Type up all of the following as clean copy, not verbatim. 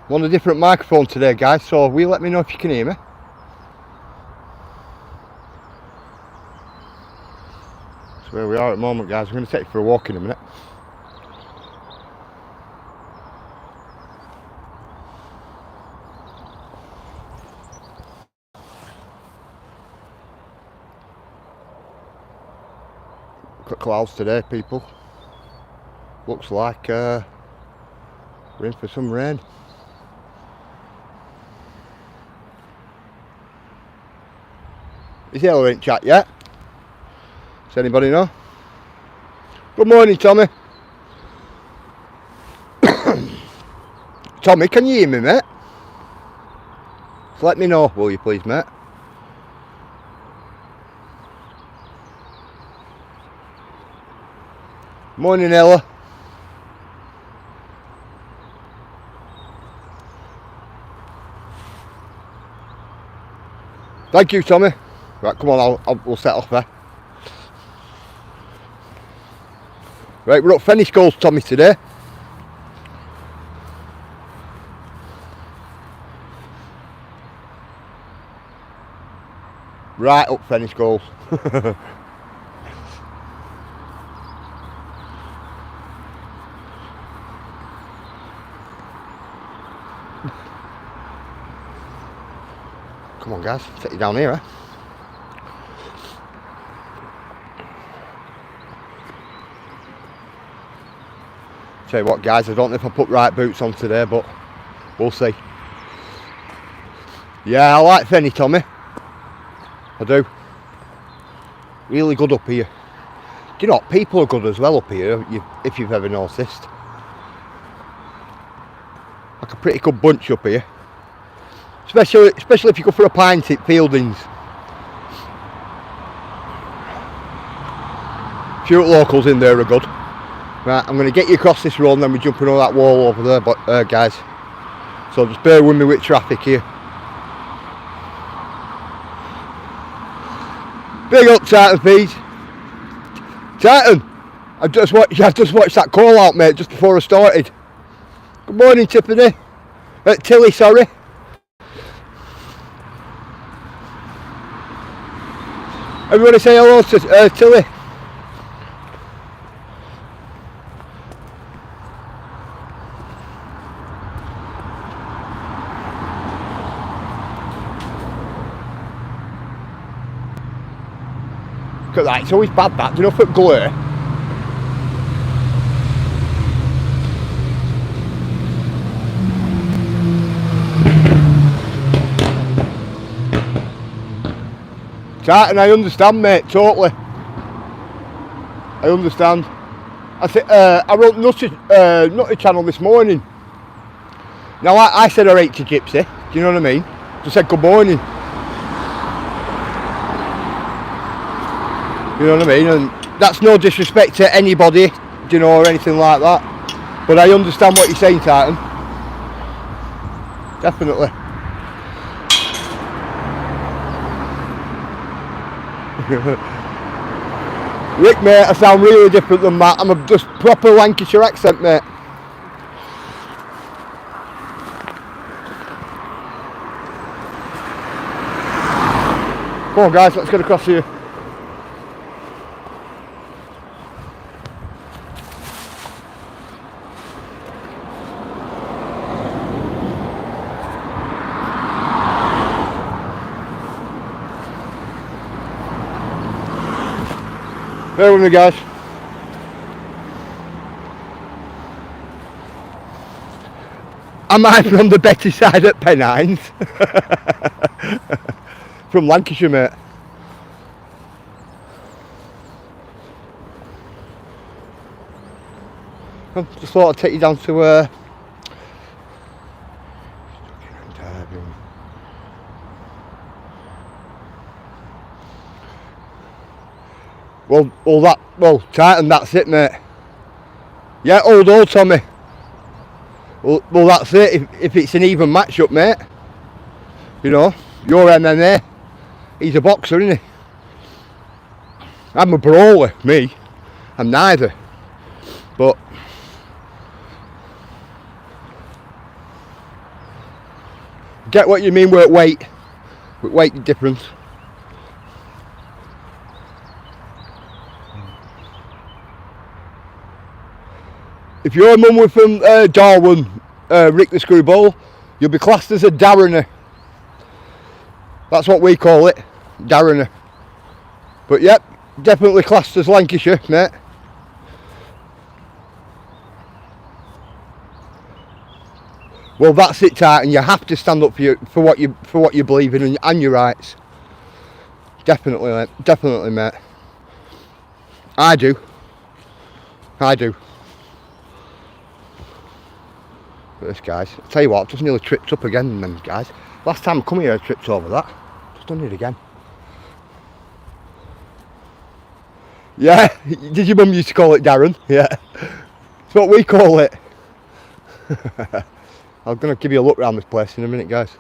I'm on a different microphone today, guys, so will you let me know if you can hear me? That's where we are at the moment, guys. I'm going to take you for a walk in a minute. Look at clouds today, people. Looks like we're in for some rain. Is Ella in chat yet? Does anybody know? Good morning, Tommy. Tommy, can you hear me, mate? Just let me know, will you please, mate? Morning, Ella. Thank you, Tommy. Right, come on, we'll set off there. Right, we're up Fenny Skulls, Tommy, today. Right up Fenny Skulls. Come on, guys, take you down here, eh? Tell you what, guys, I don't know if I put right boots on today, but we'll see. Yeah, I like Fenny, Tommy. I do. Really good up here. Do you know what? People are good as well up here, if you've ever noticed. Like a pretty good bunch up here. Especially if you go for a pint at Fieldings. A few locals in there are good. Right, I'm going to get you across this road and then we're jumping over that wall over there, but guys. So just bear with me with traffic here. Big up Titan fees. Titan, I just watched that call out, mate, just before I started. Good morning, Tiffany. Tilly, sorry. Everybody say hello to Tilly. Look at that, it's always bad that, do you know, for glare? Titan, I understand, mate, totally. I understand. I wrote Nutty Channel this morning. Now I said I rate you, Gypsy, do you know what I mean? Just said good morning. You know what I mean? And that's no disrespect to anybody, you know, or anything like that. But I understand what you're saying, Titan. Definitely. Rick, mate, I sound really different than that. I'm a just proper Lancashire accent, mate. Come on, guys, let's get across here. Bear with me, guys. Am I from the better side at Pennines? From Lancashire, mate. I just thought I'd take you down to Well, Titan, that's it, mate. Yeah, old Tommy. Well, that's it. If it's an even match-up, mate. You know, you're MMA. He's a boxer, isn't he? I'm a brawler, me. I'm neither. But Get what you mean with weight. With weight difference. If your mum were from Darwin, Rick the Screwball, you'll be classed as a Darrener. That's what we call it, Darrener. But yep, definitely classed as Lancashire, mate. Well, that's it, Titan. You have to stand up for what you believe in and your rights. Definitely, mate. I do. But this, guys, I tell you what, I've just nearly tripped up again, then, guys. Last time I come here, I tripped over that. Just done it again. Yeah, did your mum used to call it Darren? Yeah, it's what we call it. I'm going to give you a look around this place in a minute, guys.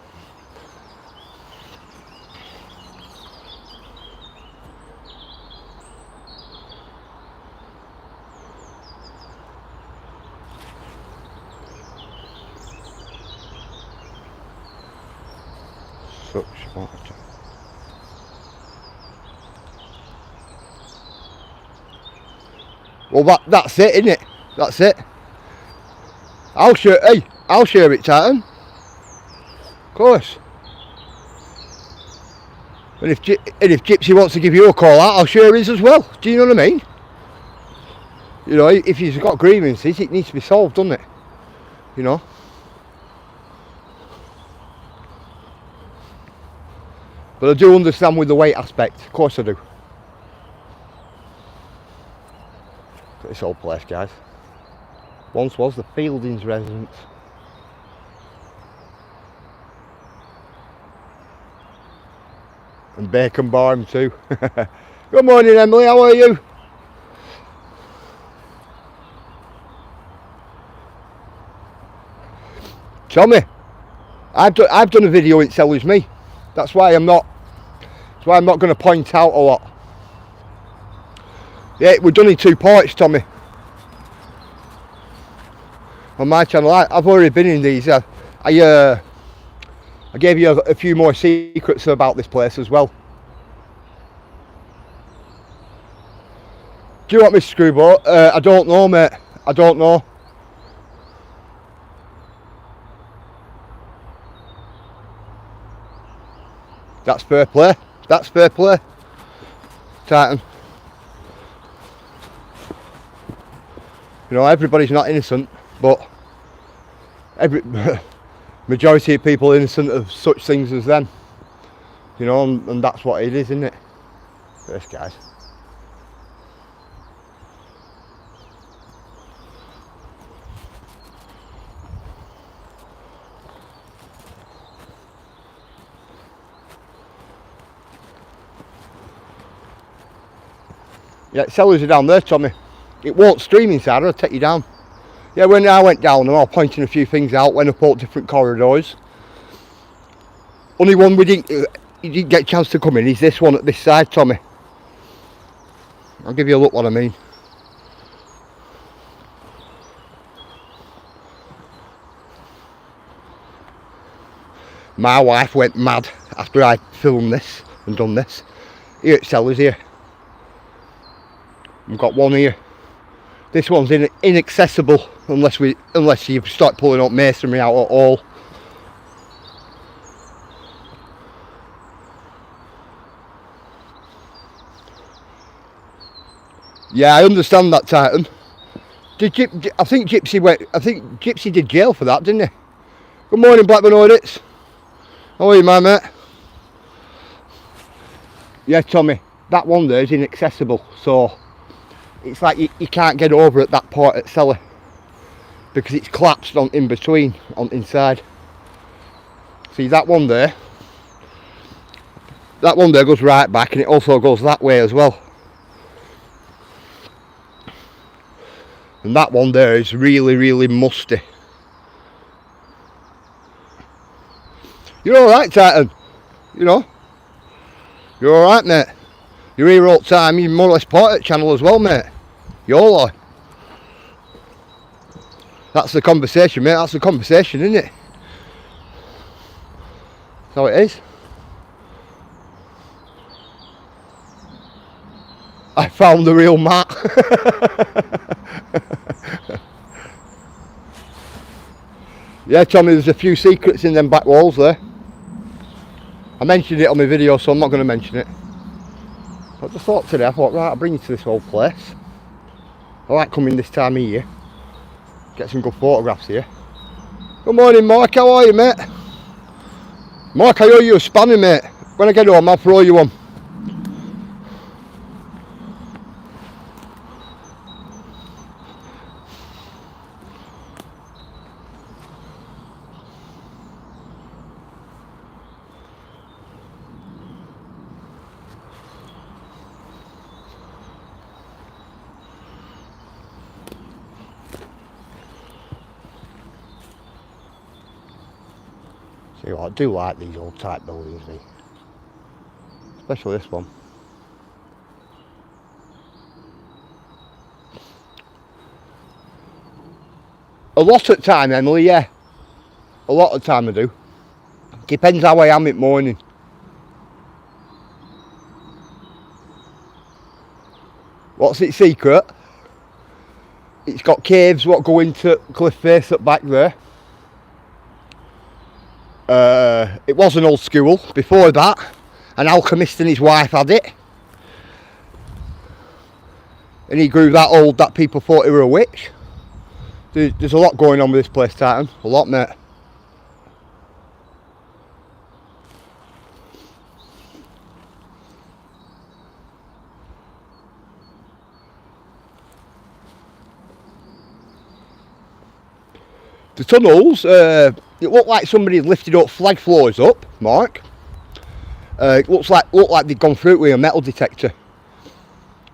Well, that's it, isn't it? That's it. I'll share it, Titan. Of course. And if Gypsy wants to give you a call out, I'll share his as well. Do you know what I mean? You know, if he's got grievances, it needs to be solved, doesn't it? You know. But I do understand with the weight aspect. Of course I do. Look at this old place, guys. Once was the Fieldings residence. And Bacon Barn too. Good morning, Emily, how are you? Tommy, I've done a video in Sellers Me. That's why I'm not going to point out a lot. Yeah, we're done in 2 parts, Tommy. On my channel, I've already been in these. I gave you a few more secrets about this place as well. Do you want me to Screwball? I don't know, mate. I don't know. That's fair play. That's fair play. Titan. You know, everybody's not innocent, but majority of people are innocent of such things as them. You know, and that's what it is, isn't it? This, guys. Yeah, cellars are down there, Tommy. It won't stream inside, I'll take you down. Yeah, when I went down, I'm all pointing a few things out, went up all different corridors. Only one you didn't get a chance to come in is this one at this side, Tommy. I'll give you a look what I mean. My wife went mad after I filmed this and done this. Here at Sellers here. We've got one here. This one's inaccessible unless you start pulling up masonry out at all. Yeah, I understand that, Titan. I think Gypsy did jail for that, didn't he? Good morning, Blackburn audits. How are you, my mate? Yeah, Tommy, that one there is inaccessible, so it's like you can't get over at that part at cellar because it's collapsed on in between on inside. See that one there? That one there goes right back, and it also goes that way as well. And that one there is really, really musty. You're alright, Titan. You know. You're alright, mate. You're here all the time. You're more or less part of the channel as well, mate. YOLO. That's the conversation, mate. That's the conversation, isn't it? how it is. I found the real Matt. Yeah, Tommy, there's a few secrets in them back walls there. I mentioned it on my video, so I'm not going to mention it. But I just thought today, I thought, right, I'll bring you to this old place. I like coming this time of year. Get some good photographs here. Good morning, Mark, how are you, mate? Mark, I owe you a spanner, mate. When I get home, I'll throw you one. See what, I do like these old type buildings, me. Especially this one. A lot of time, Emily, yeah. A lot of time I do. Depends how I am in the morning. What's its secret? It's got caves what go into cliff face at back there. It was an old school. Before that, an alchemist and his wife had it. And he grew that old that people thought he were a witch. There's a lot going on with this place, Titan. A lot, mate. The tunnels, it looked like somebody had lifted up flag floors up, Mark. It looked like they'd gone through it with a metal detector.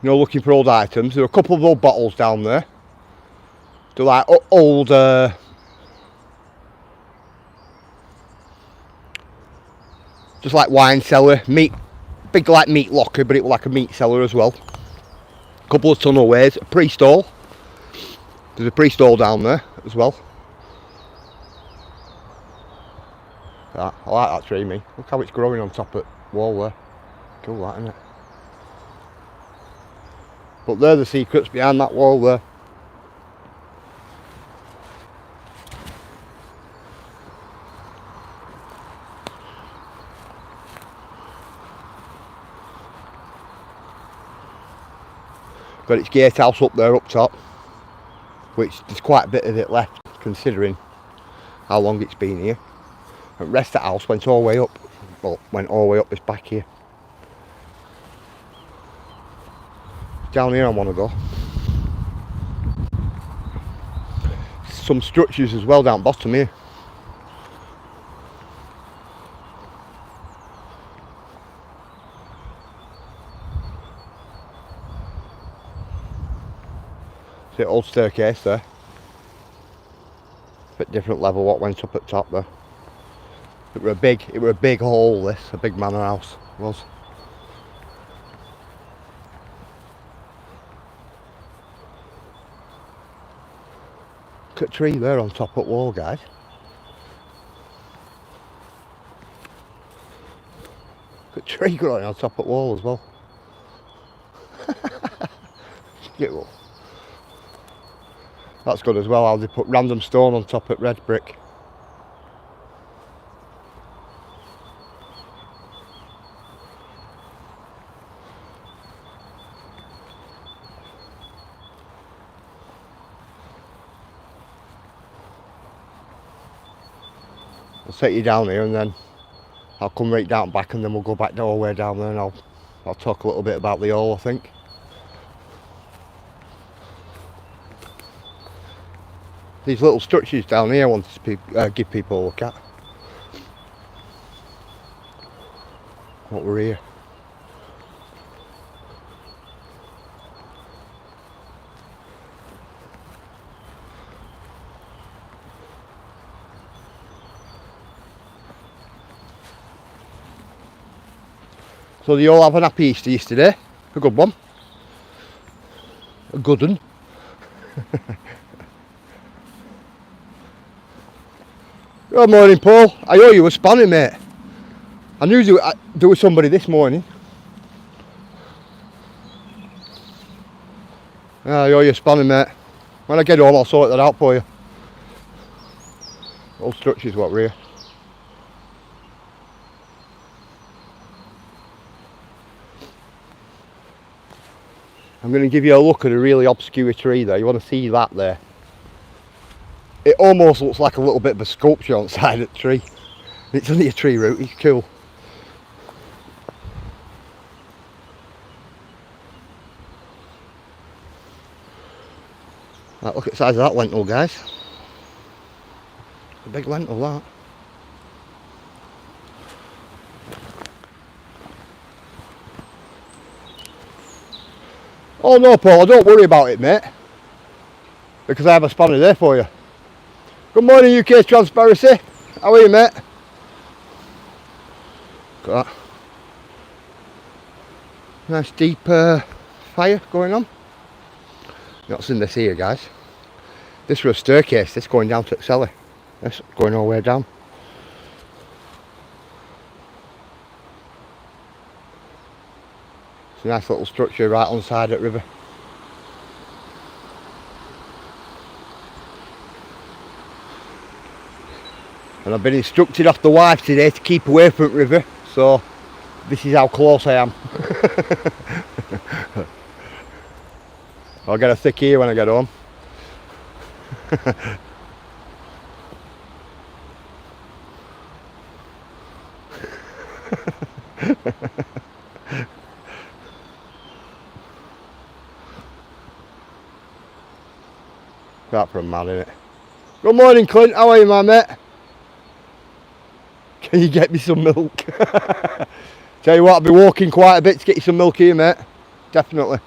You know, looking for old items. There were a couple of old bottles down there. They're like old, just like wine cellar, meat, big like meat locker, but it was like a meat cellar as well. A couple of tunnel ways, a pre-stall. There's a pre-stall down there as well. I like that tree, me. Look how it's growing on top of the wall there. Cool, that, isn't it? But they're the secrets behind that wall there. Got its gatehouse up there, up top, which there's quite a bit of it left, considering how long it's been here. The rest of the house went all the way up. Well, went all the way up this back here. Down here I want to go. Some structures as well down bottom here. See, old staircase there. Bit different level what went up at top there. It were a big hall, this, a big manor house it was. Look at a tree there on top of the wall, guys. Look at a tree growing on top of the wall as well. That's good as well, how they put random stone on top of red brick. I'll take you down here and then I'll come right down back and then we'll go back all the way down there and I'll talk a little bit about the hall, I think. These little structures down here I wanted to give people a look at. What we're here. So you all have an happy Easter yesterday, a good one, a good one. Good morning, Paul. I owe you a spanner, mate. I knew there was somebody this morning. Ah, you're your spanning, mate. When I get home, I'll sort that out for you. Old structures, what rear. I'm going to give you a look at a really obscure tree there. You want to see that there? It almost looks like a little bit of a sculpture on the side of the tree. It's only a tree root, it's cool. Right, look at the size of that lentil, guys. A big lentil, that. Oh no, Paul, don't worry about it, mate. Because I have a spanner there for you. Good morning, UK Transparency. How are you, mate? Look at that. Nice deep fire going on. Not seen this here, guys. This was a staircase, this going down to the cellar. This going all the way down. It's a nice little structure right on the side of the river. And I've been instructed off the wife today to keep away from the river, so this is how close I am. I'll get a thick ear when I get home. That for a man, innit? Good morning, Clint. How are you, my mate? Can you get me some milk? Tell you what, I'll be walking quite a bit to get you some milk here, mate. Definitely.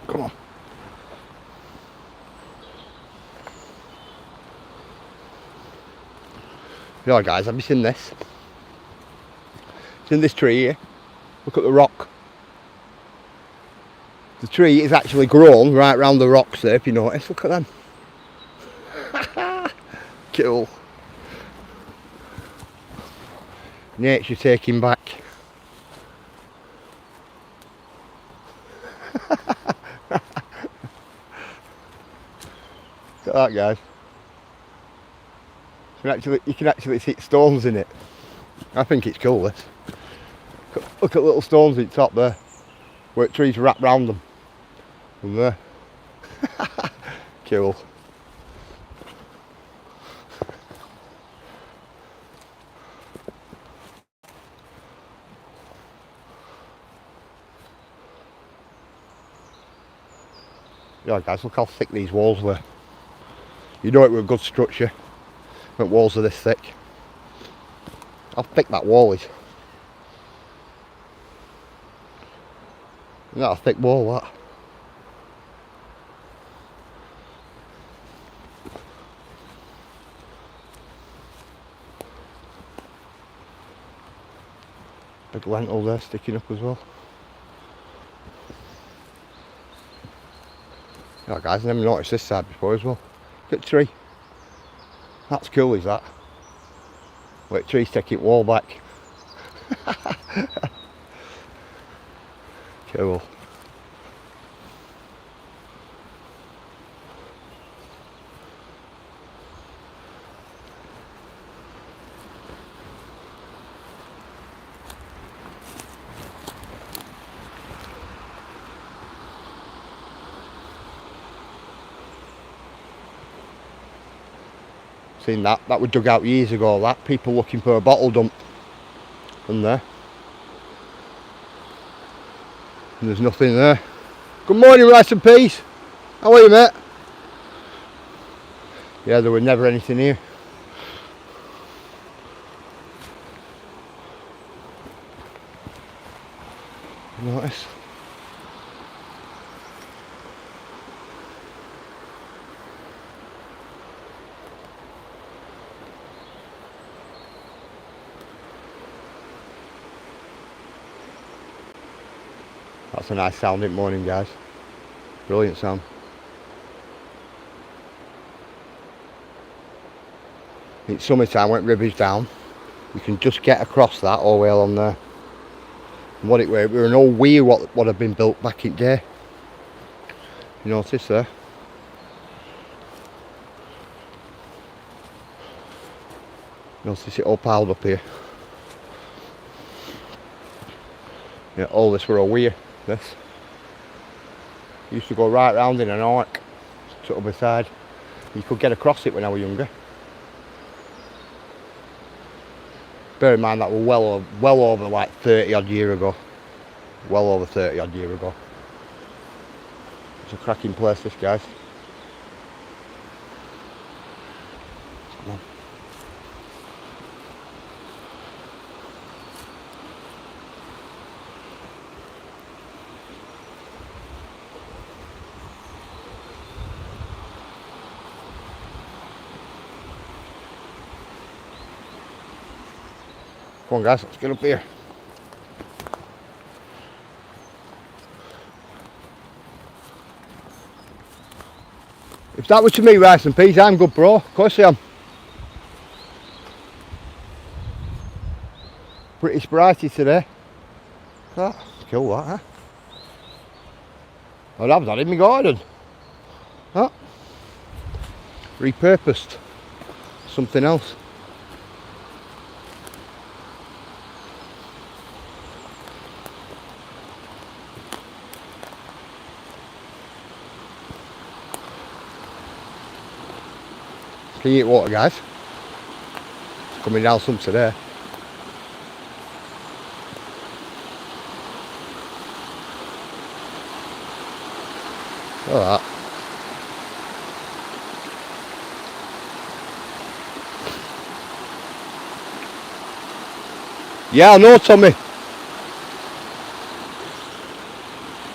Come on. Yeah, guys, have you seen this? Seen this tree here? Look at the rock. The tree is actually grown right round the rocks there, if you notice. Look at them. Cool. Nature taking back. Look at that, guys. You can actually see stones in it. I think it's cool, this. Look at little stones at the top there, where the trees wrap round them. From there. Cool. Yeah, guys, look how thick these walls were. You know it were a good structure when walls are this thick. How thick that wall is. Isn't that a thick wall, that? Big lentil there sticking up as well. Yeah, guys, I never noticed this side before as well. Look at the tree. That's cool, is that? Wait, the tree's taking wall back. Cool. Seen that was dug out years ago, that. People looking for a bottle dump from there. And there's nothing there. Good morning, rice and peas. How are you, mate? Yeah, there was never anything here. Notice. That's a nice sounding morning, guys. Brilliant sound. It's summertime when it rivers down. You can just get across that all the way along there. And what it were an old weir what had been built back in day. You notice there? Notice it all piled up here. Yeah, all this were a weir, this. Used to go right round in an arc to the other side. You could get across it when I was younger. Bear in mind that were well over like 30 odd year ago. Well over 30 odd year ago. It's a cracking place, this, guys. Come on. Come on, guys, let's get up here. If that was to me, rice and peas, I'm good, bro. Of course I am. Pretty spritey today. Look at that. Kill that, huh? I'd have that in my garden. Huh? Repurposed. Something else. Can you eat water, guys? It's coming down some today. Look at that. Yeah, I know, Tommy.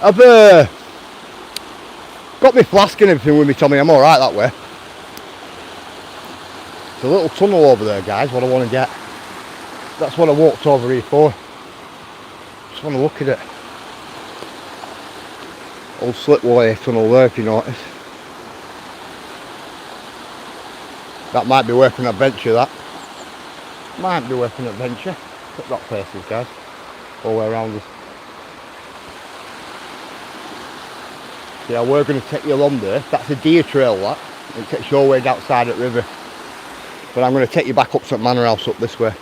I've got my flask and everything with me, Tommy. I'm alright that way. There's a little tunnel over there, guys, what I want to get. That's what I walked over here for. Just want to look at it. Old slipway tunnel there, if you notice. That might be worth an adventure, that. Might be worth an adventure. Look at that places, guys. All the way around us. Yeah, we're going to take you along there. That's a deer trail, that. It takes you all the way outside at the river. But I'm going to take you back up St Manor House up this way.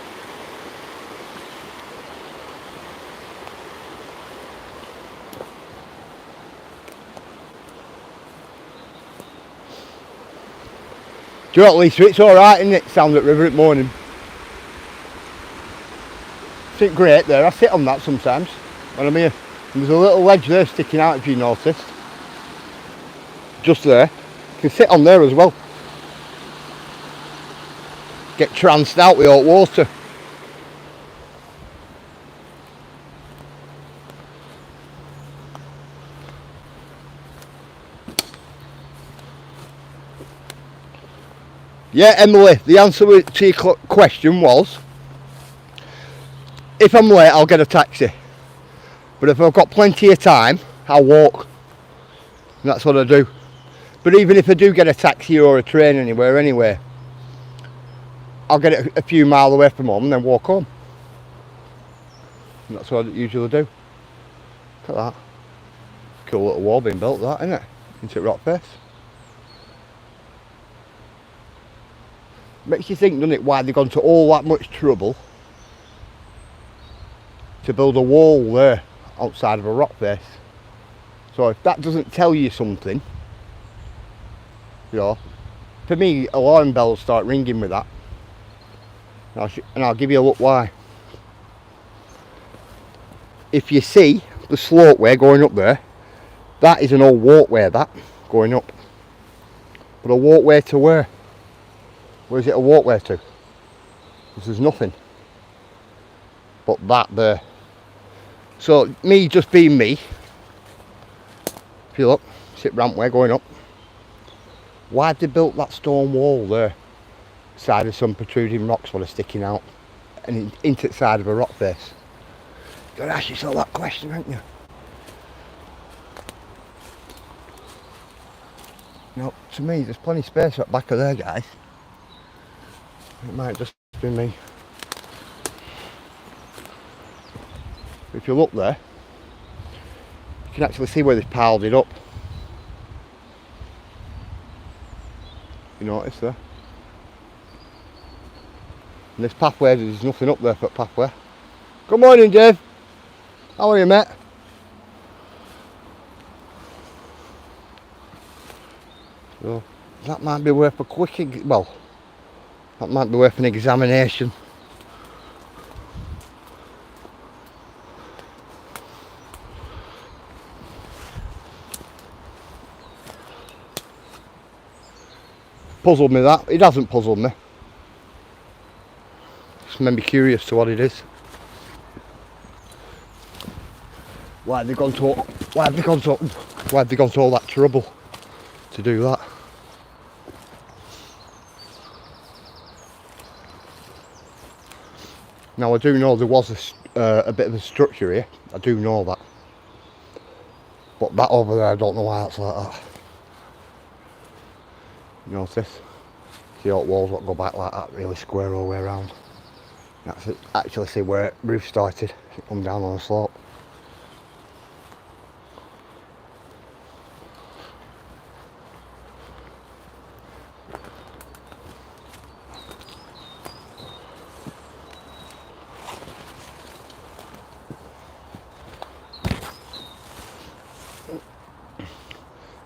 Do you know what, Lisa? It's alright, isn't it? Sound at river at morning. It's great there. I sit on that sometimes when I'm here. And there's a little ledge there sticking out, if you noticed. Just there. You can sit on there as well. Get tranced out with hot water. Yeah, Emily, the answer to your question was, if I'm late, I'll get a taxi. But if I've got plenty of time, I'll walk. And that's what I do. But even if I do get a taxi or a train anywhere, I'll get it a few miles away from home and then walk home. And that's what I usually do. Look at that. Cool little wall being built, that, isn't it? Into Rockface. Makes you think, doesn't it, why they've gone to all that much trouble to build a wall there outside of a rock face. So if that doesn't tell you something, you know, for me, alarm bells start ringing with that. And I'll give you a look why. If you see the slopeway going up there, that is an old walkway, that, going up. But a walkway to where? Where's it a walkway to? Because there's nothing but that there. So me just being me, if you look, sit rampway going up. Why have they built that stone wall there? Side of some protruding rocks what are sticking out and into the side of a rock face. You've got to ask yourself that question, haven't you? No, to me there's plenty of space at the back of there, guys. It might just be me. If you look there, you can actually see where they've piled it up. You notice there? And this pathway, there's nothing up there for the pathway. Good morning, Dave. How are you, mate? So that might be worth a quick, that might be worth an examination. Puzzled me that. It hasn't puzzled me. Just made me curious to what it is. Why have they gone to all that trouble to do that? Now I do know there was a bit of a structure here. I do know that. But that over there, I don't know why it's like that. You notice this? See all the walls that go back like that, really square all the way around. That's it. Actually see where the roof started. It come down on a slope.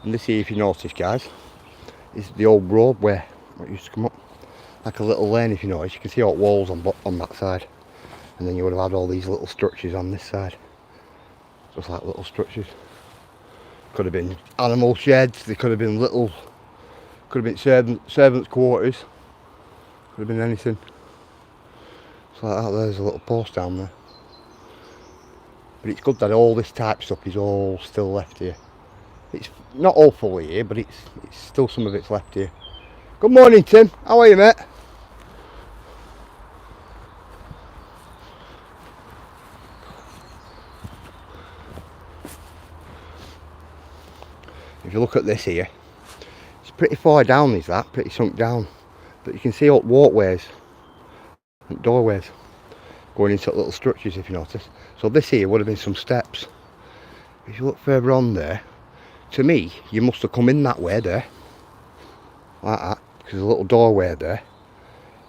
And this here, if you notice, guys, is the old roadway that used to come up. Like a little lane, if you notice. You can see all the walls on that side. And then you would have had all these little structures on this side. Just like little structures. Could have been animal sheds, they could have been servants' quarters. Could have been anything. It's like that, there's a little post down there. But it's good that all this type of stuff is all still left here. It's not all fully here, but it's still some of it's left here. Good morning, Tim. How are you, mate? If you look at this here, it's pretty far down, is that? Pretty sunk down. But you can see all walkways and doorways going into little structures, if you notice. So this here would have been some steps. If you look further on there, to me, you must have come in that way there, like that, because there's a little doorway there.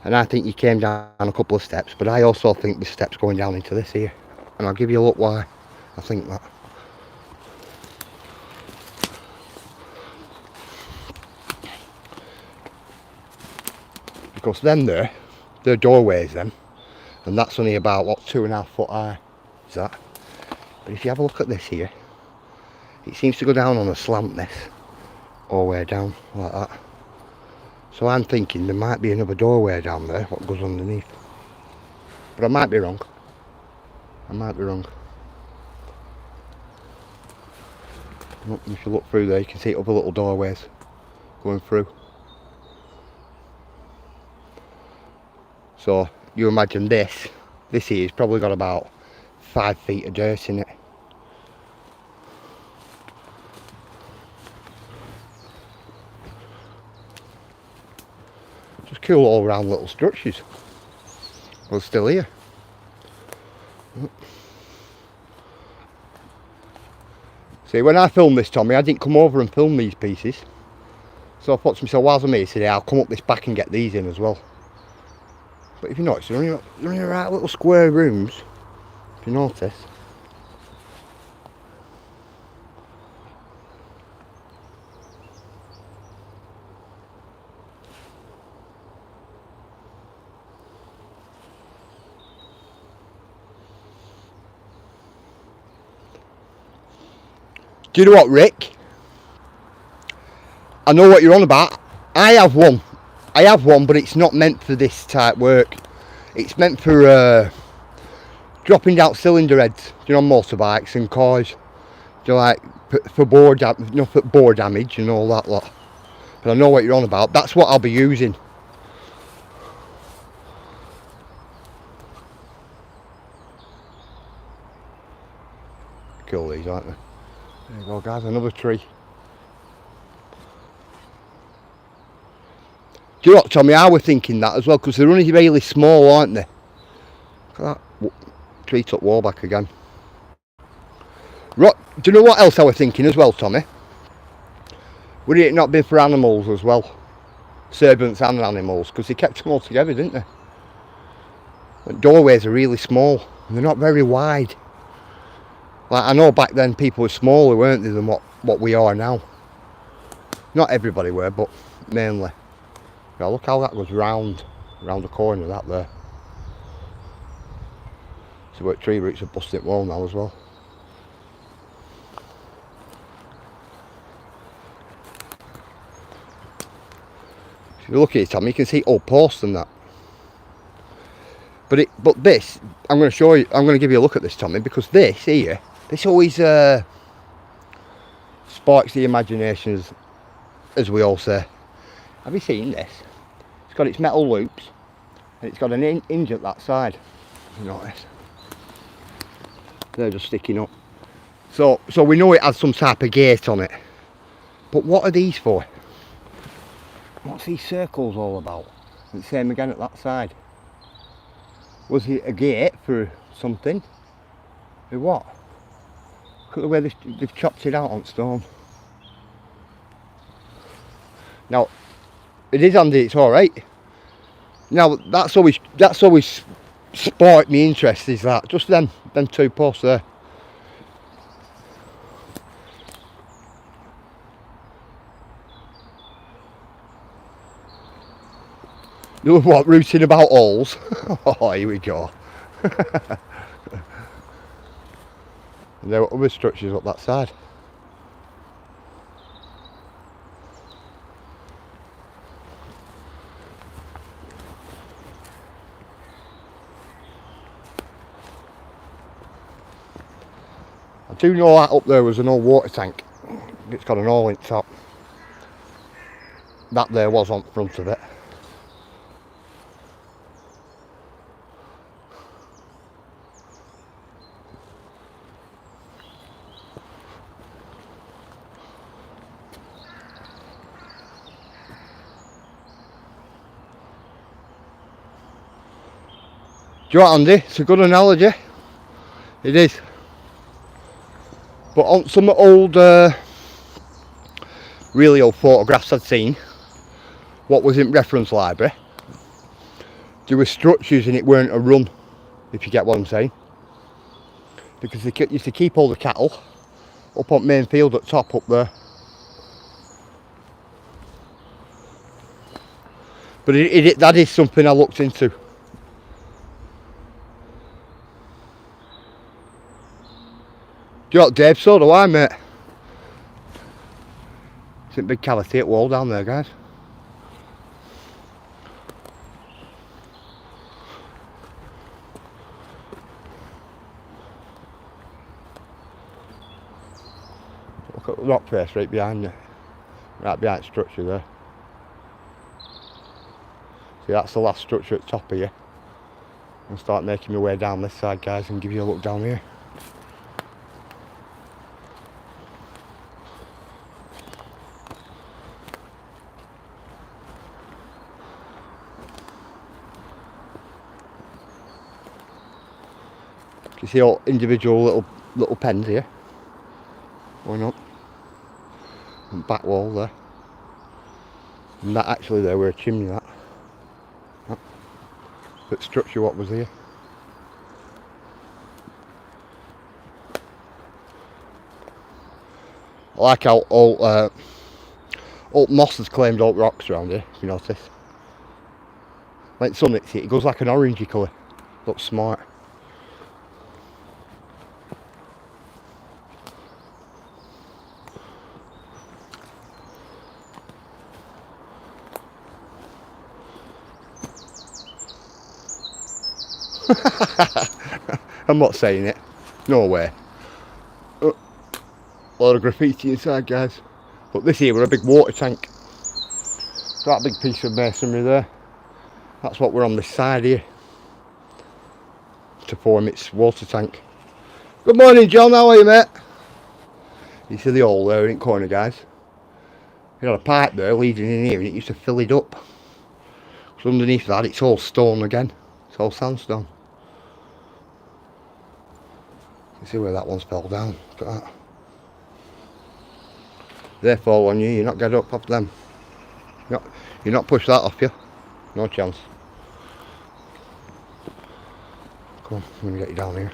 And I think you came down a couple of steps, but I also think there's steps going down into this here. And I'll give you a look why I think that. Because then they're doorways then, and that's only about, what, 2.5 foot high, is that? But if you have a look at this here, it seems to go down on a slant, this, all the way down, like that. So I'm thinking there might be another doorway down there, what goes underneath. But I might be wrong. I might be wrong. If you look through there, you can see other little doorways going through. So you imagine this here has probably got about 5 feet of dirt in it. Just cool all round little structures. Well, still here. See, when I filmed this, Tommy, I didn't come over and film these pieces. So I thought to myself, whilst I'm here today, I'll come up this back and get these in as well. But if you notice, they're only right little square rooms, if you notice. Do you know what, Rick? I know what you're on about. I have one, but it's not meant for this type work. It's meant for dropping down cylinder heads, you know, on motorbikes and cars. You know, like for bore damage and all that lot. But I know what you're on about. That's what I'll be using. Cool these, aren't they? There you go, guys, another tree. Do you know what, Tommy, I was thinking that as well, because they're only really small, aren't they? Look at that tree top wall back again. Do you know what else I was thinking as well, Tommy? Would it not be for animals as well? Servants and animals, because they kept them all together, didn't they? The doorways are really small, and they're not very wide. Like, I know back then people were smaller, weren't they, than what we are now. Not everybody were, but mainly. Now look how that goes round the corner, that there. So what tree roots are busting wall now as well. If you look at it, Tom, you can see old posts and that. But this, I'm going to show you. I'm going to give you a look at this, Tommy, because this here, this always sparks the imagination, as we all say. Have you seen this? It's got its metal loops, and it's got an hinge at that side. You notice? They're just sticking up. So we know it has some type of gate on it. But what are these for? What's these circles all about? And same again at that side. Was it a gate for something? For what? Look at the way they've chopped it out on stone. Now, it is handy, it's alright. Now, that's always sparked me interest, is that. Just them two posts there. You know what, rooting about holes? Oh, here we go. And there are other structures up that side. I do know that up there was an old water tank. It's got an hole in top. That there was on front of it. Do you know what, Andy? It's a good analogy. It is. But on some old, really old photographs I'd seen, what was in reference library, there were structures and it weren't a run, if you get what I'm saying. Because they used to keep all the cattle up on main field at top up there. But that is something I looked into. Do you know what, Dave? So do I, mate. It's a big cavity at wall down there, guys. Look at the rock face right behind you. Right behind the structure there. See, that's the last structure at the top of you. I'll start making my way down this side, guys, and give you a look down here. You see all individual little pens here. Why not? And back wall there. And that actually there were a chimney, that. But structure what was here. I like how all moss has claimed all rocks around here, if you notice. When sun hits it, it goes like an orangey colour. Looks smart. I'm not saying it. No way. A lot of graffiti inside, guys. But this here were a big water tank. That big piece of masonry there. That's what we're on this side here. To form its water tank. Good morning, John. How are you, mate? You see the hole there in the corner, guys? You had a pipe there leading in here and it used to fill it up. So underneath that it's all stone again. It's all sandstone. You see where that one's fell down. Look at that. They fall on you, you're not get up off them. You're not push that off you. No chance. Come on, I'm gonna get you down here.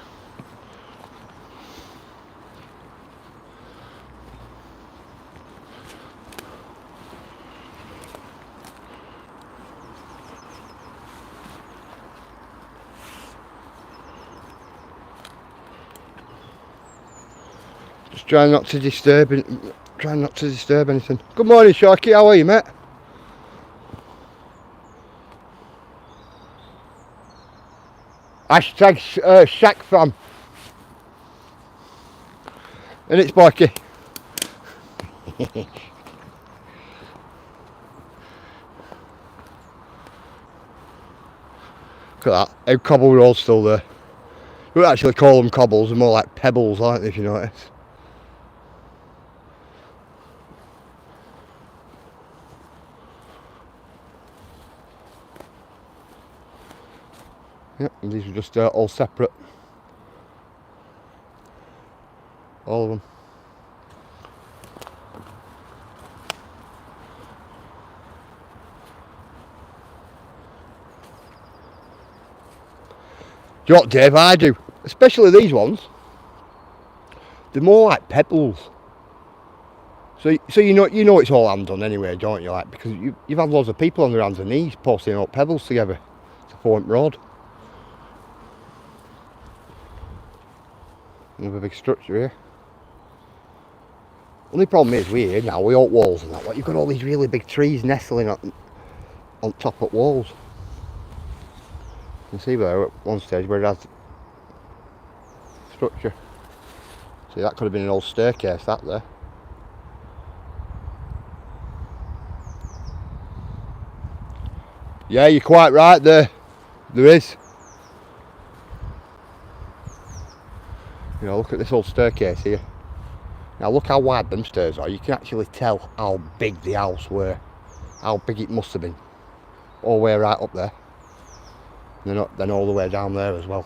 Just trying not to disturb anything. Good morning, Sharky. How are you, mate? Hashtag Shaq fam. And it's Barky. Look at that. Our cobble road's still there. We don't actually call them cobbles, they're more like pebbles, aren't they, if you notice? Yep, and these are just all separate. All of them. Do you know what, Dave? I do. Especially these ones. They're more like pebbles. So you know it's all hand done anyway, don't you? Like, because you've had loads of people on their hands and knees posting up pebbles together to form road. Another big structure here. Only problem is we here now, we got walls and that. Like, you've got all these really big trees nestling on top of walls. You can see there at one stage where it has structure. See, that could have been an old staircase, that there. Yeah, you're quite right there. There is. You know, look at this old staircase here. Now look how wide them stairs are. You can actually tell how big the house were. How big it must have been. All the way right up there. And then all the way down there as well.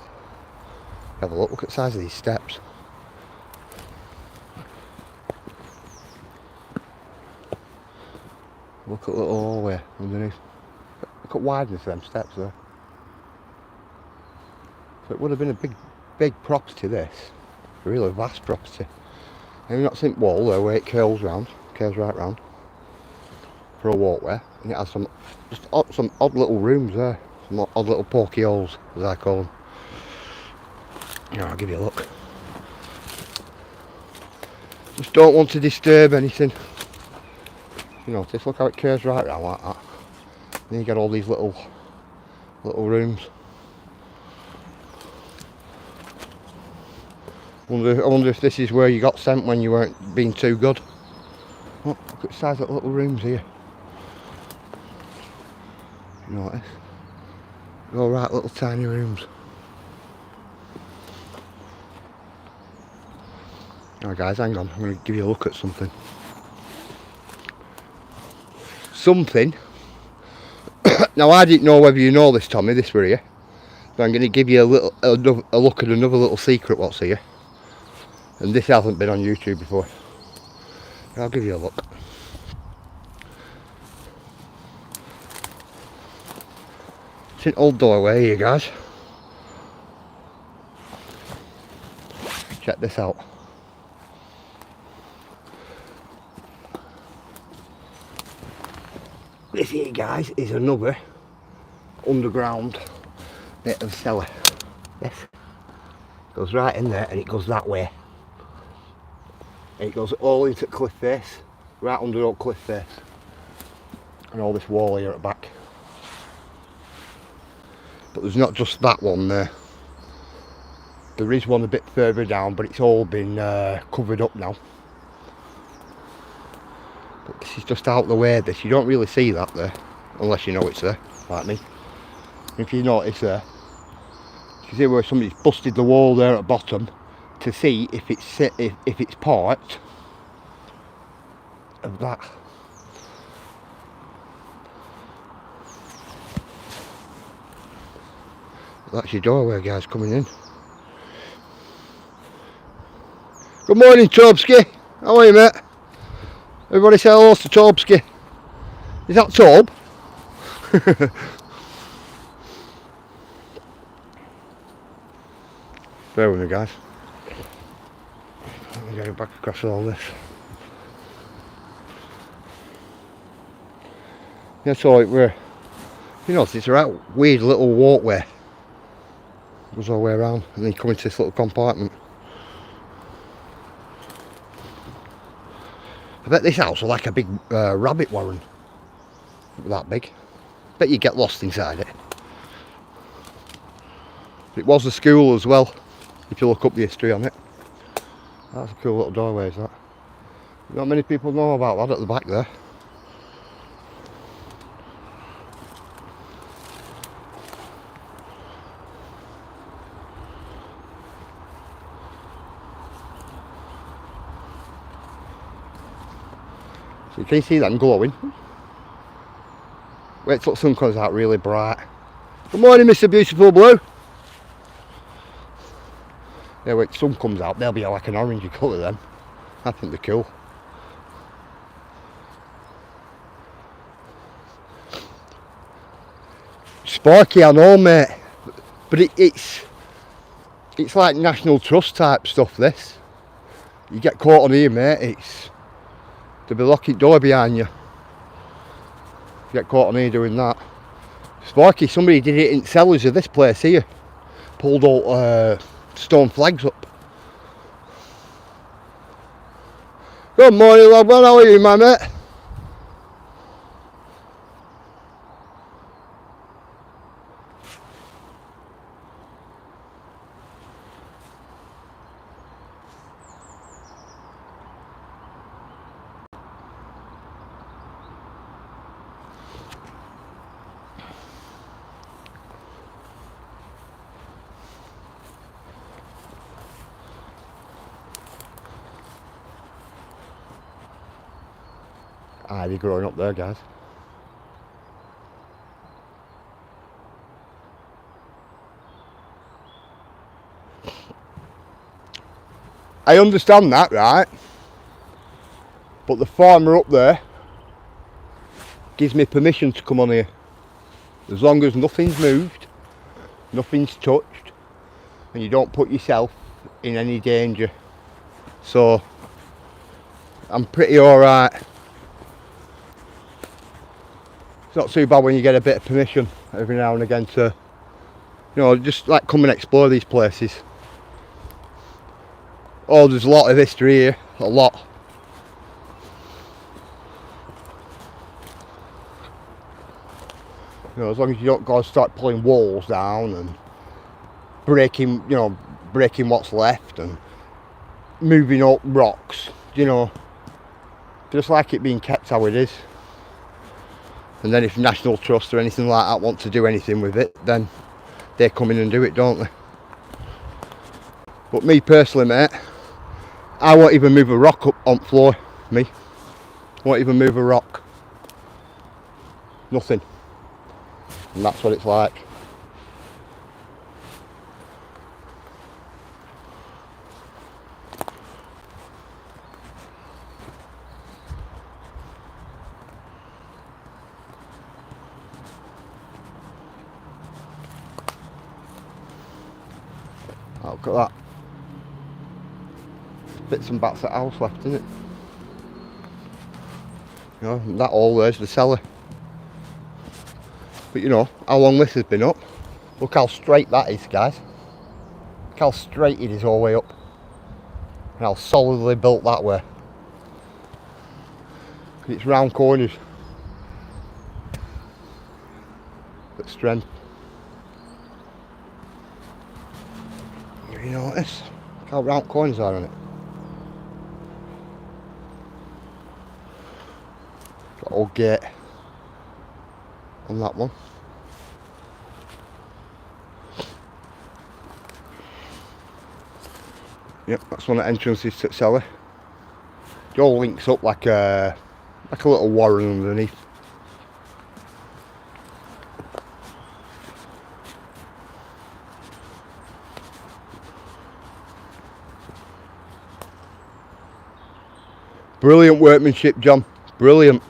Have a look at the size of these steps. Look at the little hallway underneath. Look at wideness of them steps there. So it would have been a big property, this. A really vast property. And you've not seen wall there where it curls right round for a walkway, and it has some odd little rooms there, some odd little porky holes, as I call them. You know, I'll give you a look. Just don't want to disturb anything. You know, just look how it curves right round like that. Then you get all these little rooms. I wonder if this is where you got sent when you weren't being too good. Look at the size of the little rooms here. You notice? They're all right little tiny rooms. Alright guys, hang on, I'm going to give you a look at something. Now I didn't know whether you know this, Tommy, this were here. But I'm going to give you a look at another little secret what's here. And this hasn't been on YouTube before. I'll give you a look. It's an old doorway here, guys. Check this out. This here, guys, is another underground bit of cellar. Yes. Goes right in there and it goes that way. And it goes all into cliff face, right under old cliff face. And all this wall here at the back. But there's not just that one there. There is one a bit further down, but it's all been covered up now. But this is just out the way, this. You don't really see that there, unless you know it's there, like me. If you notice there, you see where somebody's busted the wall there at the bottom to see if it's part of that. That's your doorway, guys, coming in. Good morning, Tobski. How are you, mate? Everybody say hello to Tobski. Is that Tob? Bear with me, guys. Let me get back across all this. Yeah, so we're, you know, it's a right weird little walkway. Goes all the way around and then you come into this little compartment. I bet this house was like a big rabbit warren. That big. Bet you get lost inside it. It was a school as well, if you look up the history on it. That's a cool little doorway, is that? Not many people know about that at the back there. So you can see them glowing. Wait till the sun comes out really bright. Good morning, Mr. Beautiful Blue. Yeah, wait till the sun comes out, they'll be like an orangey colour then. I think they're cool. Spiky, I know, mate. But it's like National Trust type stuff, this. You get caught on here, mate, there'll be a locked door behind you. You get caught on here doing that. Spiky, somebody did it in cellars of this place here. Pulled all stone flags up. Good morning, lad. Well, how are you, my mate? Ivy growing up there, guys. I understand that, right? But the farmer up there gives me permission to come on here. As long as nothing's moved, nothing's touched, and you don't put yourself in any danger. So, I'm pretty alright. It's not too bad when you get a bit of permission every now and again to, you know, just like come and explore these places. Oh, there's a lot of history here, a lot. You know, as long as you don't go and start pulling walls down and breaking, you know, breaking what's left and moving up rocks, you know, just like it being kept how it is. And then if National Trust or anything like that want to do anything with it, then they come in and do it, don't they? But me personally, mate, I won't even move a rock up on floor. Me, won't even move a rock. Nothing. And that's what it's like. Oh, look at that. Bits and bats of house left, isn't it? You know, that all there's the cellar. But you know, how long this has been up. Look how straight that is, guys. Look how straight it is all the way up. And how solidly built that way. It's round corners. But strength. You notice? Look how round corners are on it. Got a old gate on that one. Yep, that's one of the entrances to the cellar. It all links up like a little warren underneath. Brilliant workmanship, John. Brilliant.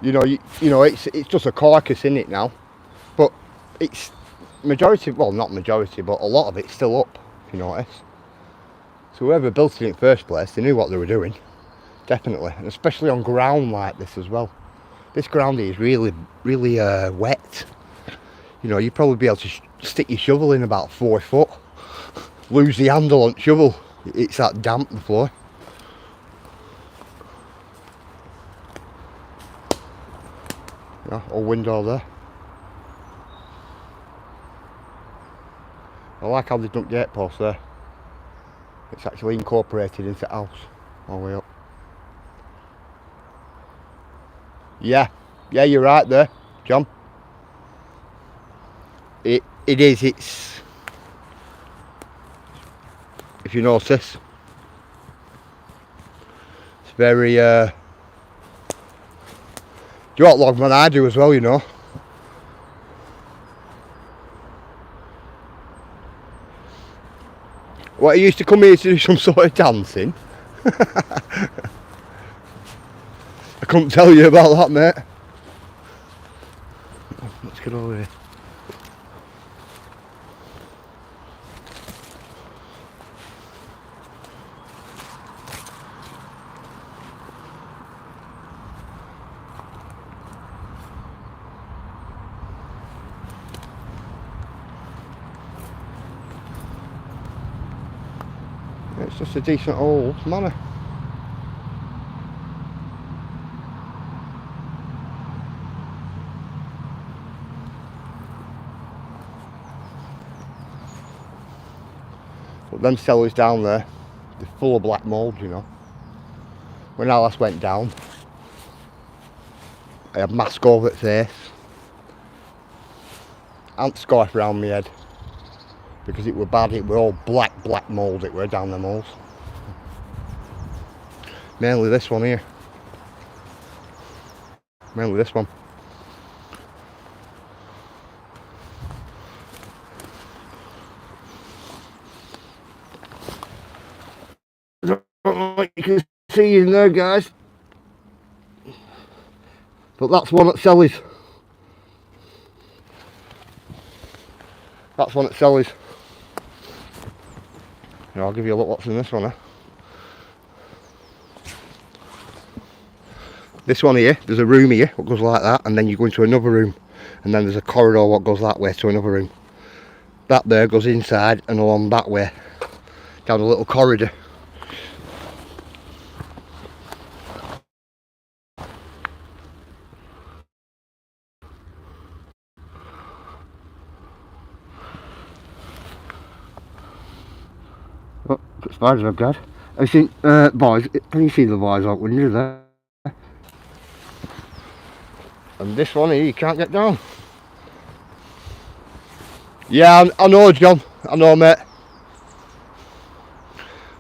You know, it's just a carcass in it now, but it's majority, well, not majority, but a lot of it's still up, if you notice. So whoever built it in the first place, they knew what they were doing, definitely, and especially on ground like this as well. This ground is really wet. You know, you'd probably be able to stick your shovel in about 4 foot, lose the handle on the shovel. It's that damp, the floor. Yeah, old window there. I like how they've done gate posts there. It's actually incorporated into the house all the way up. Yeah, you're right there, John. It is, it's, if you notice, it's very, do you know what, Logman, I do as well, you know. What, he used to come here to do some sort of dancing? I couldn't tell you about that, mate. Let's get over here. It's just a decent old manor. But them cellars down there, they're full of black mould, you know. When I last went down, I had mask over the face, ant scarf around my head, because it were bad. It were all black mould, it were down them holes. Mainly this one here. Mainly this one. I don't know what you can see in there, guys, but that's one at Selly's. That's one at Selly's. Now I'll give you a look what's in this one, eh? This one here, there's a room here what goes like that, and then you go into another room, and then there's a corridor what goes that way to another room. That there goes inside and along that way, down a little corridor. Oh, got spiders I've got. I think, boys, can you see the boys out window there? And this one here you can't get down. Yeah, I know, John. I know, mate.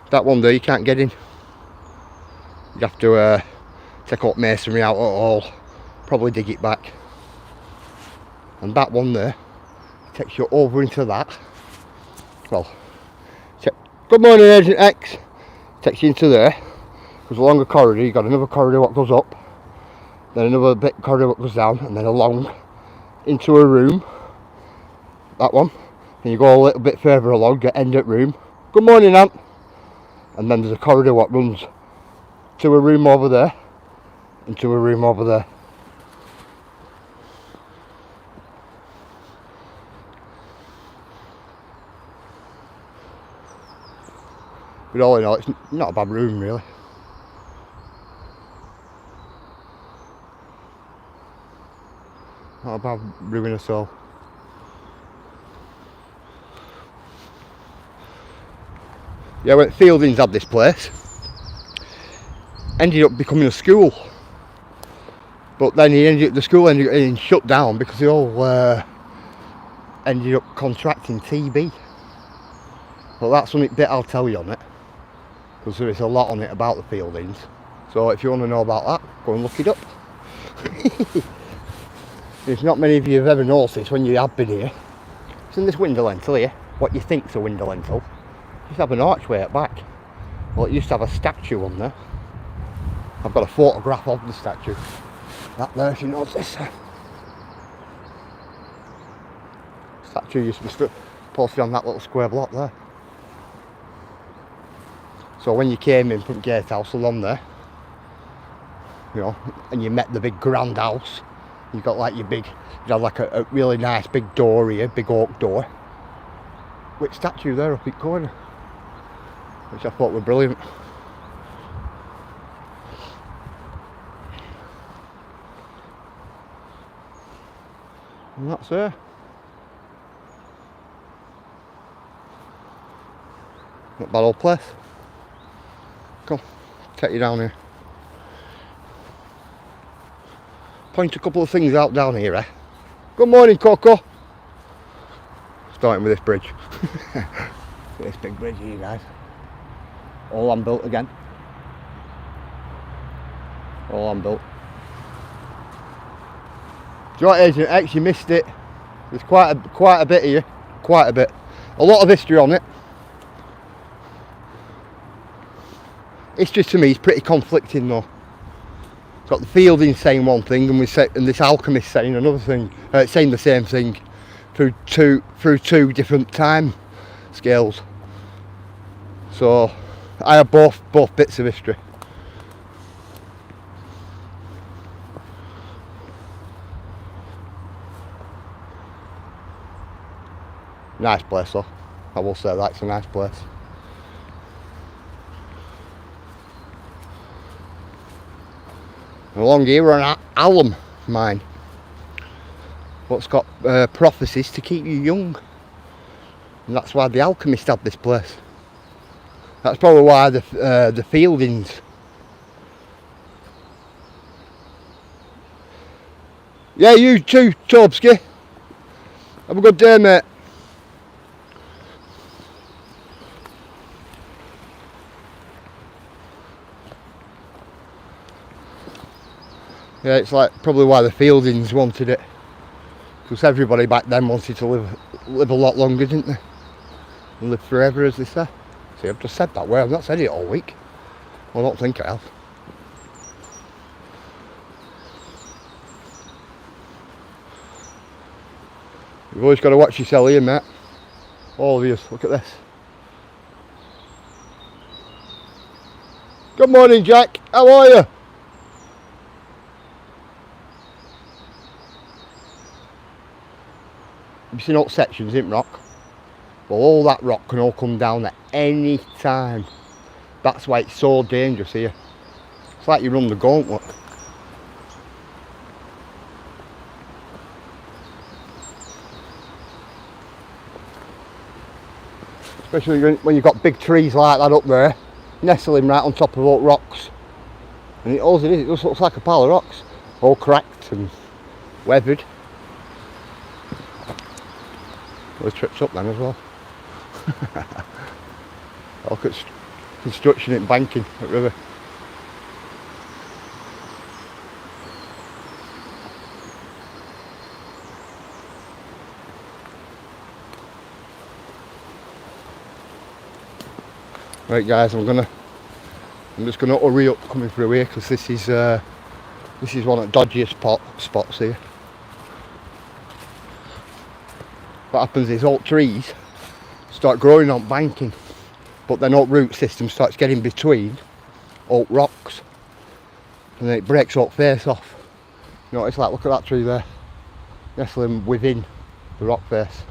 That one there you can't get in. You have to take up masonry out at all. Probably dig it back. And that one there takes you over into that. Well, good morning, Agent X. Takes you into there. Goes along a corridor. You've got another corridor what goes up. Then another bit corridor what goes down. And then along into a room. That one. And you go a little bit further along, get end at room. Good morning, Ant. And then there's a corridor what runs to a room over there. And to a room over there. But all in all, it's not a bad room, really. Not a bad room at all. Yeah, when Fieldings had this place, ended up becoming a school. But then the school ended up getting shut down because they all ended up contracting TB. But that's something bit I'll tell you on it, because there is a lot on it about the Fieldings. So if you want to know about that, go and look it up. There's not many of you have ever noticed when you have been here. It's in this window lentil here, what you think's a window lentil. used to have an archway at back. Well, it used to have a statue on there. I've got a photograph of the statue. That there, if you notice. Statue used to be posted on that little square block there. So when you came in from Gatehouse along there, you know, and you met the big grand house, you got like your big, you had like a really nice big door here, big oak door, with statue there up in the corner, which I thought were brilliant. And that's her. Not a bad old place. Come, take you down here. Point a couple of things out down here, eh? Good morning, Coco. Starting with this bridge. This big bridge here, guys. All unbuilt again. All unbuilt. Do you know what, Agent X? You missed it. There's quite a bit here. Quite a bit. A lot of history on it. History to me is pretty conflicting though. It's got the Fielding saying one thing and this alchemist saying another thing, saying the same thing through two different time scales. So I have both bits of history. Nice place though. I will say that, it's a nice place. Along here we're an alum mine. What's got prophecies to keep you young. And that's why the alchemist had this place. That's probably why the Fieldings. Yeah, you too, Tobsky. Have a good day, mate. Yeah, it's like probably why the Fieldings wanted it, because everybody back then wanted to live a lot longer, didn't they? And live forever, as they say. See, I've just said that word. I've not said it all week. Well, I don't think I have. You've always got to watch yourself here, mate. All of you. Look at this. Good morning, Jack. How are you? Have you seen all sections in rock? Well, all that rock can all come down at any time. That's why it's so dangerous here. It's like you run the gauntlet. Especially when you've got big trees like that up there, nestling right on top of all rocks. And all it is, it just looks like a pile of rocks, all cracked and weathered. Well, the trip's up then as well. Look at construction and banking at river. Right guys, I'm just gonna hurry up coming through here, because this is one of the dodgiest spots here. What happens is all trees start growing on banking, but then all root system starts getting between oak rocks, and then it breaks oak face off. You know, it's like, look at that tree there, nestling within the rock face.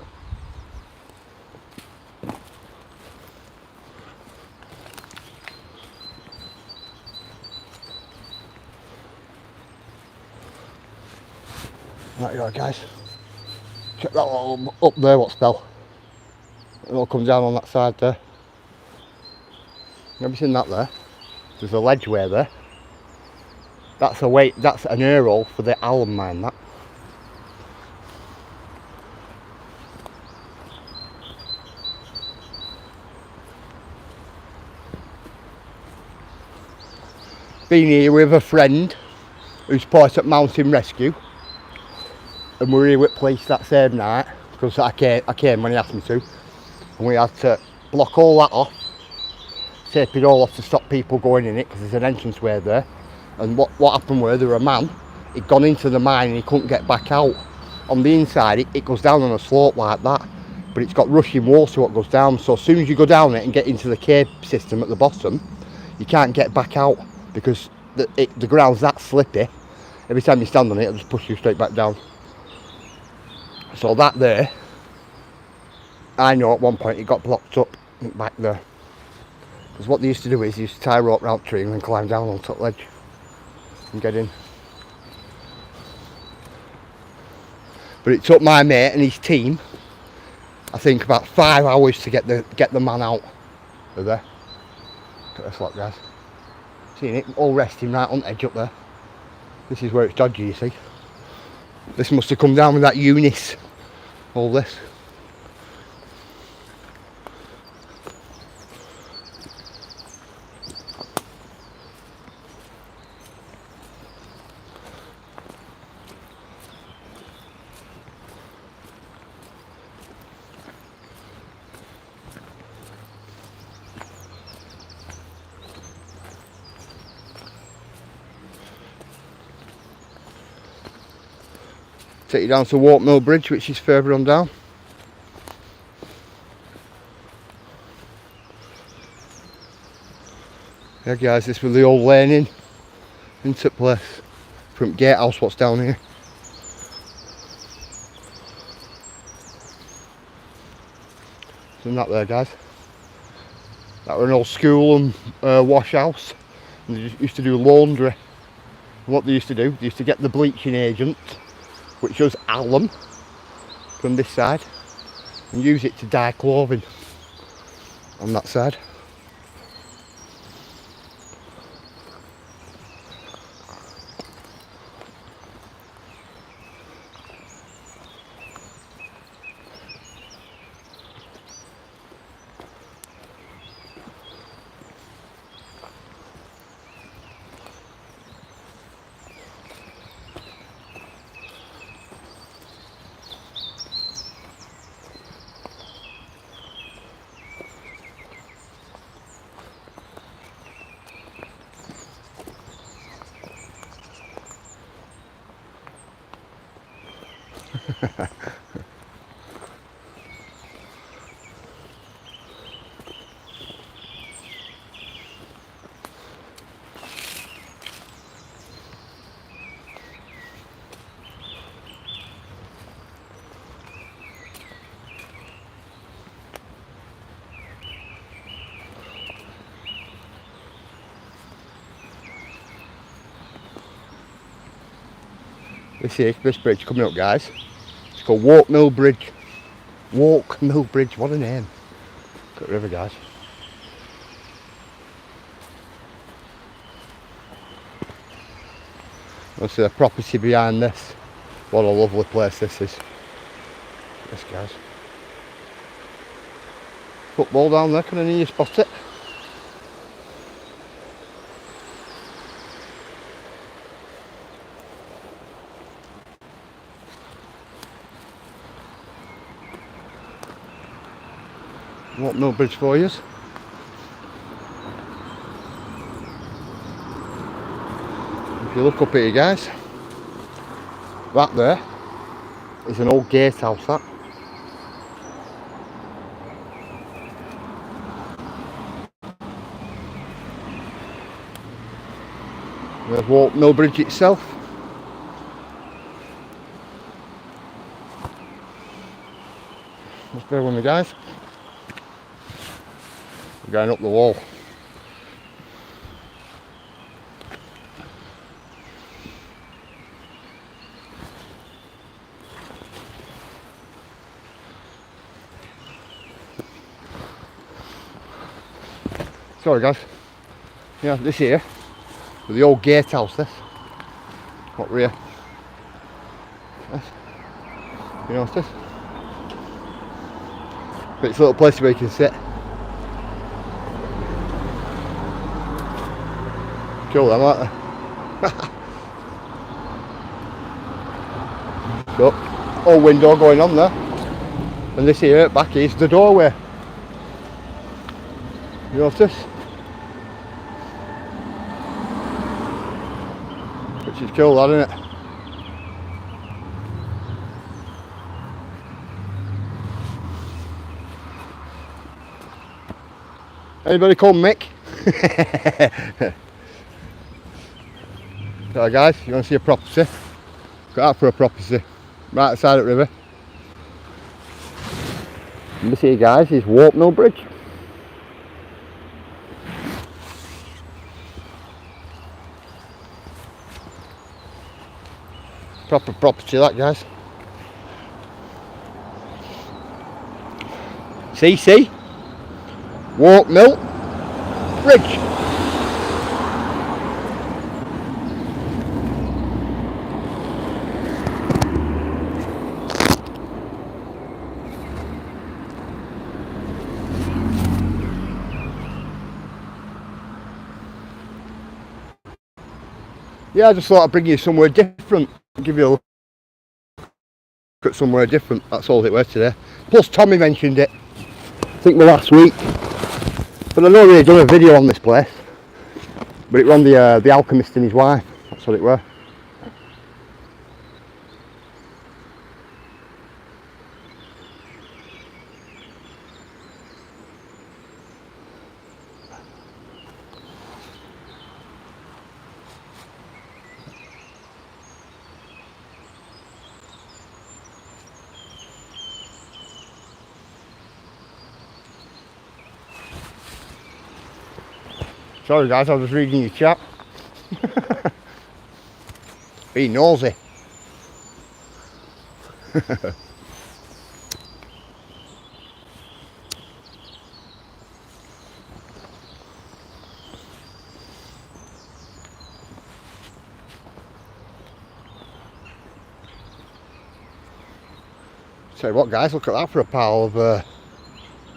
Right you go, guys. Check that little up there, what's fell. It'll come down on that side there. Have you seen that there? There's a ledgeway there. That's an air hole for the alum mine, that. Been here with a friend who's part at Mountain Rescue. And we were here with police that same night, because I came when he asked me to, and we had to block all that off, tape it all off to stop people going in it, because there's an entranceway there. And what happened was, there were a man, he'd gone into the mine and he couldn't get back out. On the inside, it goes down on a slope like that, but it's got rushing water what goes down, so as soon as you go down it and get into the cave system at the bottom, you can't get back out, because the ground's that slippy. Every time you stand on it, it'll just push you straight back down. So that there, I know at one point it got blocked up back there. Because what they used to do is, they used to tie a rope round the tree and then climb down on the top ledge and get in. But it took my mate and his team, I think, about 5 hours to get the man out of there. Look at this lot, guys. Seeing it all resting right on the edge up there. This is where it's dodgy, you see. This must have come down with that Eunice. All this. Take you down to Walk Mill Bridge, which is further on down. Yeah guys, this was the old lane into place from Gatehouse, what's down here. So that there, guys. That were an old school and wash house, and they used to do laundry. And what they used to do, they used to get the bleaching agent, which was alum, from this side, and use it to dye clothing on that side. This bridge coming up, guys, it's called Walk Mill Bridge. Walk Mill Bridge, what a name. Look at the river, guys. That's the property behind this. What a lovely place this is. Yes, guys. Football down there, can I near you spot it? Walk Mill Bridge for you. If you look up here, guys, that there is an old gatehouse, that. There's Walk Mill Bridge itself. Let's bear with me, guys. We're going up the wall. Sorry guys. Yeah, this here, with the old gatehouse, this. What we're here. This. You know what's this? But it's a little place where you can sit. Cool them, aren't they? So, old window going on there. And this here back is the doorway. You notice? Which is cool, that, isn't it? Anybody called Mick? So guys, you want to see a property? Got out for a property right outside the river. And this here, guys, is Warp Mill Bridge. Proper property, that, guys. See? Warp Mill Bridge. Yeah, I just thought I'd bring you somewhere different, give you a look at somewhere different, that's all it was today. Plus Tommy mentioned it, I think the last week, but I've not really done a video on this place, but it was on the Alchemist and his wife, that's what it were. Sorry guys, I was reading your chat. Be nosy. Tell you what guys, look at that for a pile of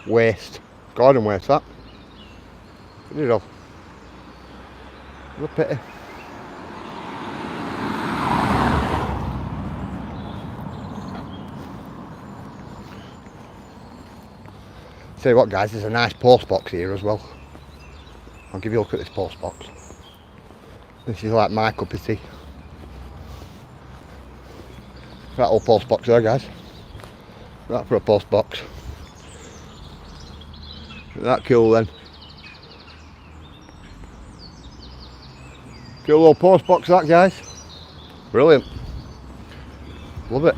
waste. Garden waste, that. Look at it all. What a pity. Tell you what guys, there's a nice post box here as well. I'll give you a look at this post box. This is like my cup of tea. That old post box there guys. That for a post box. Isn't that cool then? Cool little post box that guys. Brilliant. Love it.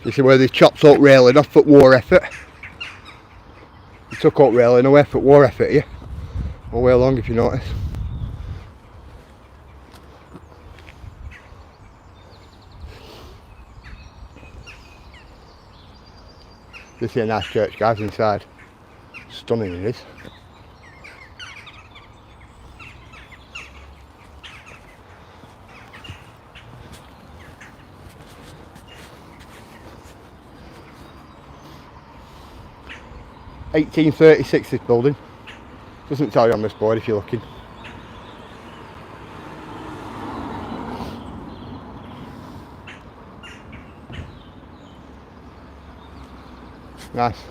You see where they chopped up railing off at war effort. They took up railing away for war effort here. All the way along if you notice. This is a nice church guys inside. Stunning it is. (1836) this building. Doesn't tell you on this board if you're looking. Nice.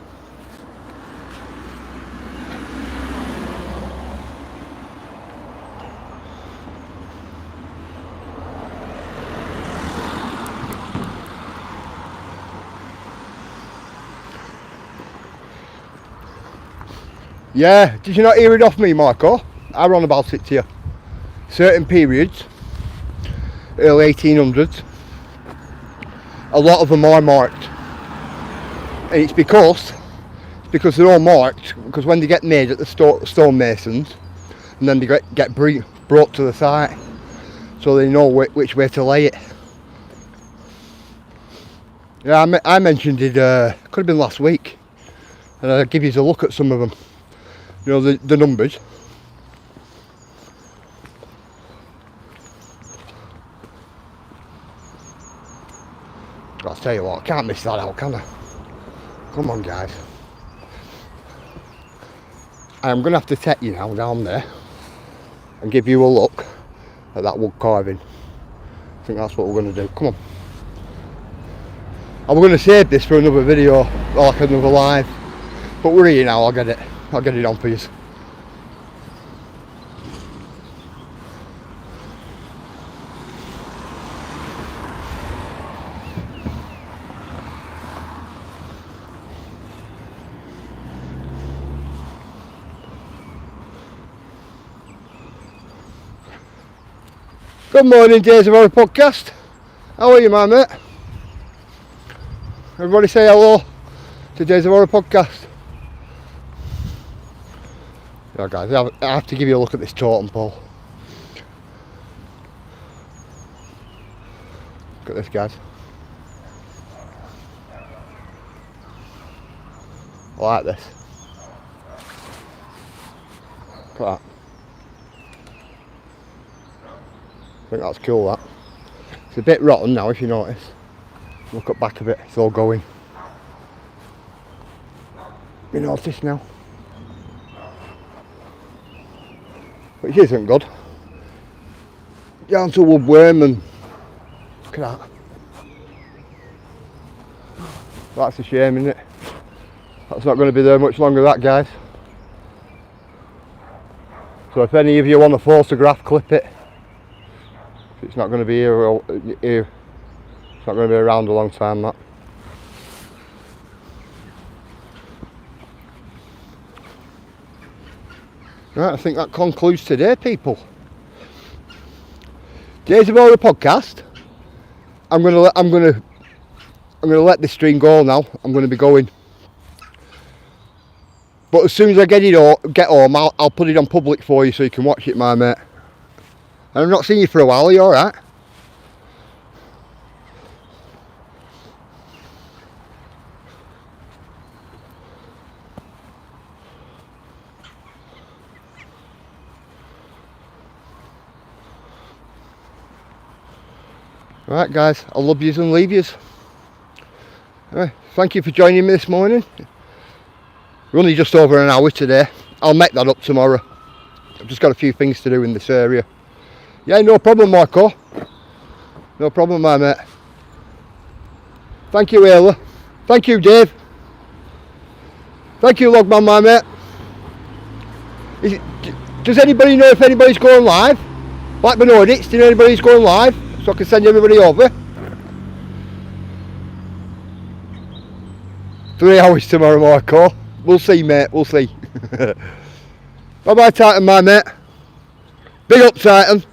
Yeah, did you not hear it off me, Marco? I ran about it to you. Certain periods, early 1800s, a lot of them are marked. And it's because they're all marked, because when they get made at the stonemasons, and then they get brought to the site, so they know which way to lay it. Yeah, I mentioned it, could have been last week, and I'll give you a look at some of them. You know, the numbers. I'll tell you what, I can't miss that out, can I? Come on, guys. I'm going to have to take you now down there and give you a look at that wood carving. I think that's what we're going to do. Come on. I was going to save this for another video, or like another live, but we're here now. I'll get it on for you. Good morning, Days of Horror podcast. How are you, my mate? Everybody say hello to Days of Horror podcast. Yeah, guys, I have to give you a look at this totem pole. Look at this, guys. I like this. Look at that. I think that's cool, that. It's a bit rotten now, if you notice. Look at back of it, it's all going. You notice now? Which isn't good. Down to woodworm and look at that. That's a shame, isn't it? That's not going to be there much longer, that, guys. So if any of you want a photograph, clip it. It's not going to be here. It's not going to be around a long time, that. Right, I think that concludes today, people. Days of Horror podcast. I'm gonna let this stream go now. I'm going to be going. But as soon as I get home, I'll put it on public for you so you can watch it, my mate. And I've not seen you for a while. Are you all right? Right, guys, I love yous and leave yous. Anyway, thank you for joining me this morning. We're only just over an hour today. I'll make that up tomorrow. I've just got a few things to do in this area. Yeah, no problem, Marco. No problem, my mate. Thank you, Ayla. Thank you, Dave. Thank you, Logman, my mate. Does anybody know if anybody's going live? Blackburn audits, do you know anybody's going live? So I can send everybody over. 3 hours tomorrow, Marco. We'll see, mate, we'll see. Bye-bye, Titan, my mate. Big up, Titan.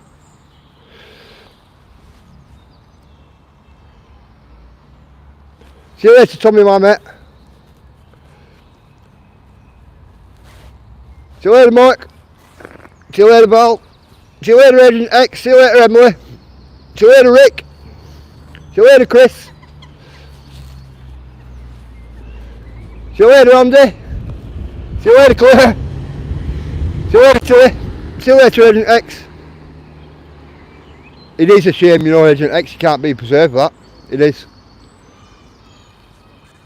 See you later, Tommy, my mate. See you later, Mike. See you later, Val. See you later, Agent X. See you later, Emily. See you later, Rick. See you later, Chris. See you later, Andy. See you later, Claire. See you later, Tilly. See you later, Agent X. It is a shame, you know, Agent X, you can't be preserved that. It is.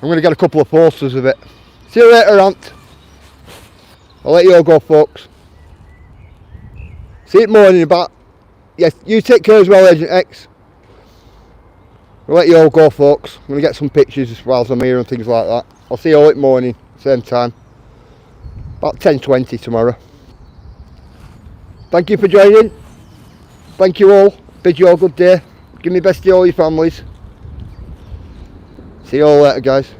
I'm going to get a couple of posters of it. See you later, Ant. I'll let you all go, folks. See you morning about. Yes, you take care as well, Agent X. I'll let you all go, folks. I'm going to get some pictures whilst I'm here and things like that. I'll see you all at morning, same time. About 10:20 tomorrow. Thank you for joining. Thank you all. Bid you all good day. Give me best to all your families. See you all later, guys.